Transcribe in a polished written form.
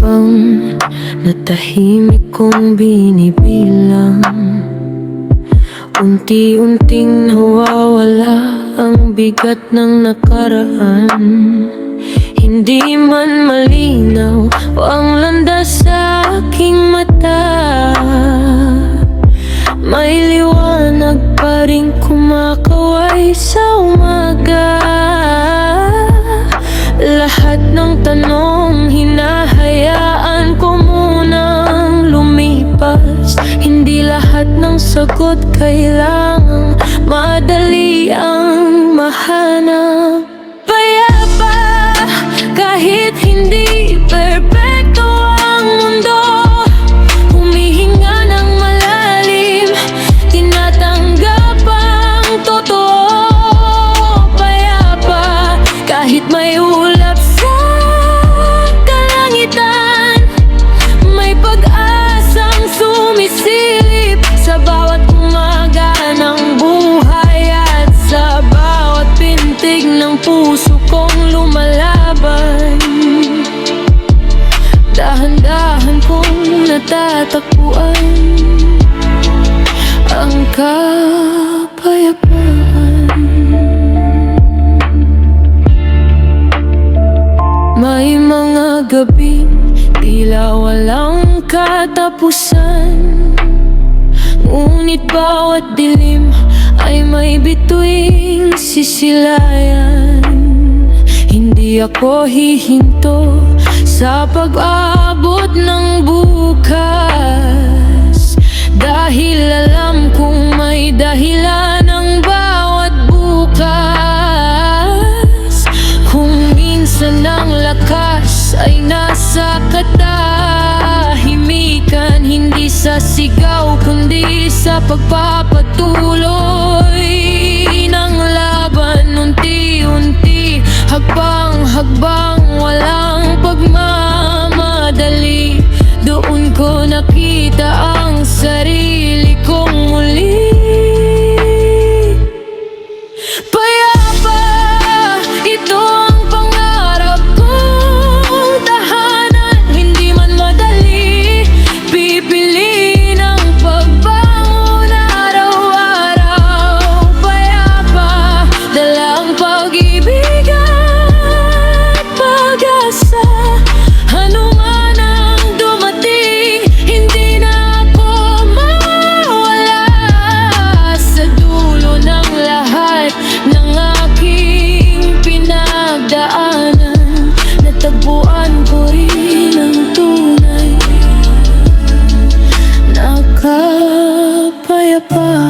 habang natahimik kong binibilang, unti-unting nawawala ang bigat ng nakaraan. Hindi man malinaw o ang landas sa aking mata, may liwanag pa rin kumakaway sa umaga. Lahat ng tanong hinahayaan ko munang lumipas. Hindi lahat ng sagot kailangang madali ang mahanap. Payapa kahit hindi perpekto ang mundo, humihinga ng malalim, tinatanggap ang totoo. Payapa kahit may ulap sa kalangitan, may pag-asang sumisilip sa bawat umaga ng buhay at sa bawat pintig ng puso kong lumalaban. Dahan-dahan kong natatakbuan ang kapayapaan. May mga gabing tila walang katapusan, ngunit bawat dilim ay may bituing sisilayan. Hindi ako hihinto sa pag-abot ng bukas, dahil alam kong may dahilan ang bawat bukas. Kung minsan ang lakas ay nasa katahimikan, hindi sa sigaw kundi sa pagpapatuloy ng laban. Unti-unti, hakbang-hakbang, walang pagmamadali, doon ko nakita ang sarili kong muli. Payapa, ito ang pangarap kong tahanan. Hindi man madali, pipiliin ang pagbangon araw-araw. Payapa, dala ang pag-ibig at pag-asa. Ano man ang dumating, hindi na ako mawala. Sa dulo ng lahat ng aking pinagdaanan, natagpuan ko rin ang tunay na kapayapaan.